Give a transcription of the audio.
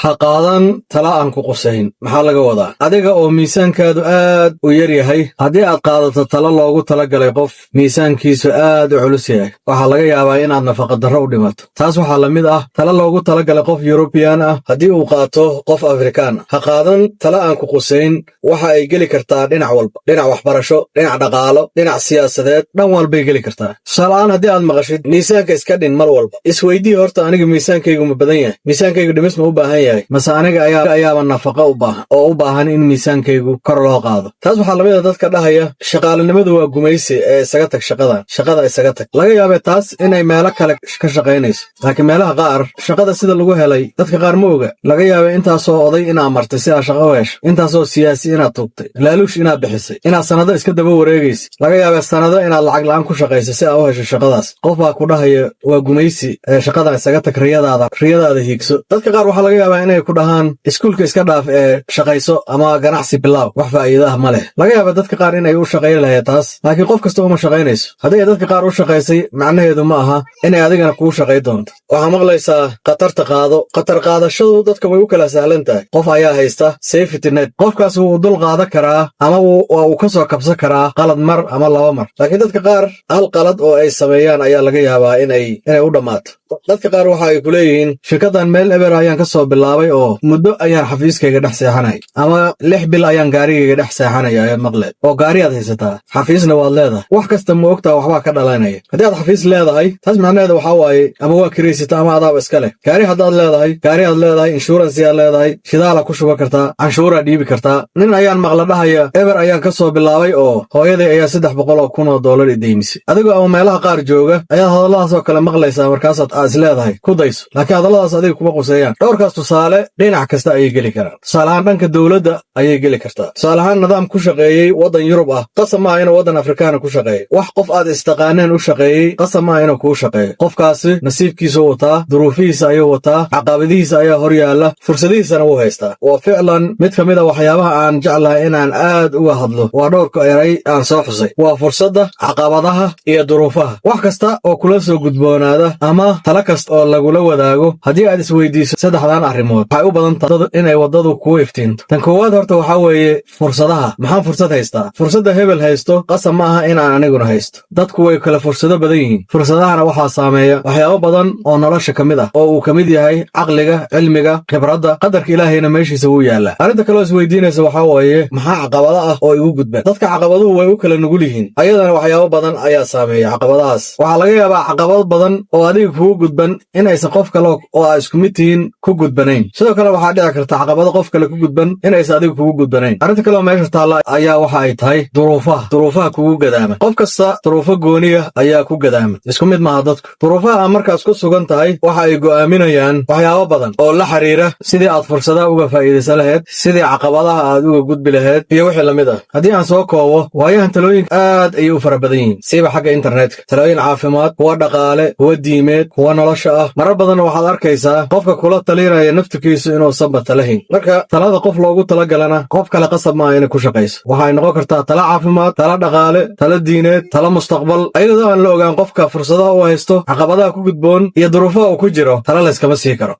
ha qaadan tala aan ku qusayn. Maxaa laga wadaa? Adiga oo miisaankaadu aad u yar yahay, haddii aad qaadato talo loogu talagalay qof miisaankiisu aad u culus yahay, waxaa laga yaabaa inaad nafaqadarro u dhimato. Taas waxaa la mid ah talo loogu talagalay qof Yurubiyan ah haddii uu qaato qof Afrikaan ah. Ha qaadan tala aan ku qusayn waxa ay geli kartaa dhinac walba, dhinac waxbarasho, dhinac dhaqaalo, dhinac siyaasadeed, dhan walbay geli kartaa. Tusaaleahaan haddii aad maqashid miisaanka iska dhin mar walba, isweydii horta aniga miisaankaygu ma badan yahay, miisaankaygu dhimis ma u baahan yahay, mase aniga ayaaba nafaqo u baahan oo u baahan in miisaankaygu kor loo qaado. Taas waxaa lamid a dadka dhahaya shaqaalinimadu waa gumaysi ee isaga tag shaqada isaga tag. Laga yaabee taas inay meelo kale ka shaqaynayso, laakiin meelaha qaar shaqada sida lagu helay dadka qaar ma oga. Laga yaabee intaasoo oday inaad martay si aad shaqo u hesho, intaasoo siyaasi inaad tugtay, laaluush inaad bixisay, inaad sanado iska daba wareegaysa. Laga yaabee sanado inaad lacag la'aan ku shaqayso si aad u hesho shaqadaas. Qof baa ku dhahaya waa gumaysi ee shaqadan isaga tag, riyadaada hiigso. Dadka qaar waxaa laga yaabaa inay ku dhahaan iskuulka iska dhaaf ee shaqayso ama ganacsi bilaaw, wax faa'iidaha ma leh. Laga yaabaa dadka qaar inay u shaqayn lahayd taas, laakiin qof kasta uma shaqaynayso. haddii dadka qaar u shaqaysay macnaheedu ma aha inay adigana kuu shaqay doonto. waxaa maqlaysaa khatarta qaado. khatar qaadashadu dadka way u kala sahlan tahay. qof ayaa haysta safety net, qofkaas wuu dul qaadan karaa ama waa uu ka soo kabsan karaa qalad mar ama laba mar. laakiin dadka qaar hal qalad oo ay sameeyaan ayaa laga yaabaa inay u dhammaato. dadka qaar waxa ay ku leeyihiin shirkaddan meel eber ayaan ka soo bilaabay oo muddo ayaan xafiiskayga dhex seexanay, ama 6 bil ayaan gaarigayga dhex seexanaya ayaad maqleed. oo gaariyaad haysataa, xafiisna waad leedahay, wax kasta ma ogtaa waxbaa ka dhalanaya. haddii aad xafiis leedahay, taas macnaheeda waxaa waaye ama waa kiraysata ama adaaba iska leh. gaari haddaad leedahay, gaariyaad leedahay, inshuransiyaad leedahay, shidaala ku shuba kartaa, canshuuraa dhiibi kartaa. nin ayaan maqla dhahaya eber ayaan ka soo bilaabay oo hooyaday ayaa $300,000 ideymisay. adigoo ama meelaha qaar jooga ayaad hadalladaasoo kale maqlaysaa, markaasaad is leedahay ku dayso, laakiin hadalladaas adiga kuma quseeyaan. dhowrkaas tusaale dhinac kasta ayay geli karaan. tusaaleahaan dhanka dowladda ayay geli kartaa. tusaaleahaan nidaam ku shaqeeyey waddan Yurub ah qasab maaha inuu waddan Afrikaana ku shaqeeyo. wax qof aad istaqaaneen u shaqeeyey qasab maaha inuu kuu shaqeeyo. qofkaasi nasiibkiisuu wataa, duruufihiisa ayuu wataa, caqabadihiisa ayaa hor yaalla, fursadihiisana wuu haystaa. waa ficlan mid ka mid a waxyaabaha aan jeclahay inaan aad uga hadlo waa dhowrka eray aan soo xusay. waa fursadda, caqabadaha iyo duruufaha. wax kasta oo kula soo gudboonaada ama tala kasta oo lagula wadaago, haddii aad isweydiiso saddexdan arrimood, waxay u badan tahay inay waddadu kuu iftiinto. tan koowaad horta waxaa weeye fursadaha. maxaan fursad haystaa? fursadda hebel haysto qasab ma aha inaan aniguna haysto. dadku way kala fursado badan yihiin. fursadahana waxaa saameeya waxyaabo badan oo nolosha ka mid ah, oo uu ka mid yahay caqliga, cilmiga, khibradda, qadarka ilaahayna meeshiisa wuu yaallaa. arrinta kaloo isweydiinaysa waxaa weeye maxaa caqabado ah oo igu gudban? dadka caqabaduhu way u kala nugul yihiin, ayadana waxyaabo badan ayaa saameeya caqabadahaas. waxaa laga yaabaa caqabado badan oo adiga kugu gudban inaysan qof kale oo aa isku mid tihiin ku gudbanayn. sidoo kale waxaa dhici karta caqabado qof kale ku gudban inaysan adiga kugu gudbanayn. arrinta kaleoo meesha taalla ayaa waxa ay tahay duruufaha kugu gadaama. qof kasta duruufo gooniya ayaa ku gadaama, isku mid maaha dadku. duruufaha aad markaas ku sugan tahay waxa ay go'aaminayaan waxyaabo badan oo la xiriira sidii aad fursadaha uga faa'iidaysan lahayd, sidii caqabadaha aad uga gudbi lahayd, iyo wixii lamid ah. haddii aan soo koobo, waayahan talooyinka aad ayay u fara badan yihiin, siiba xagga internetka. talooyin caafimaad, kuwa dhaqaale, kuwa diimeed, kuwa nolosha ah. marar badanna waxaad arkaysaa qofka kula talinaya naftirkiisu inuusanba talahayn. marka talada qof loogu talagalana qof kale qasab maaha inay ku shaqayso. waxay noqon kartaa tala caafimaad, tala dhaqaale, tala diineed, tala mustaqbal. ayadoo aan la ogaan qofka fursadaha u haysto, caqabadaha ku gudboon iyo duruufaha uu ku jiro, tala layskama sii karo.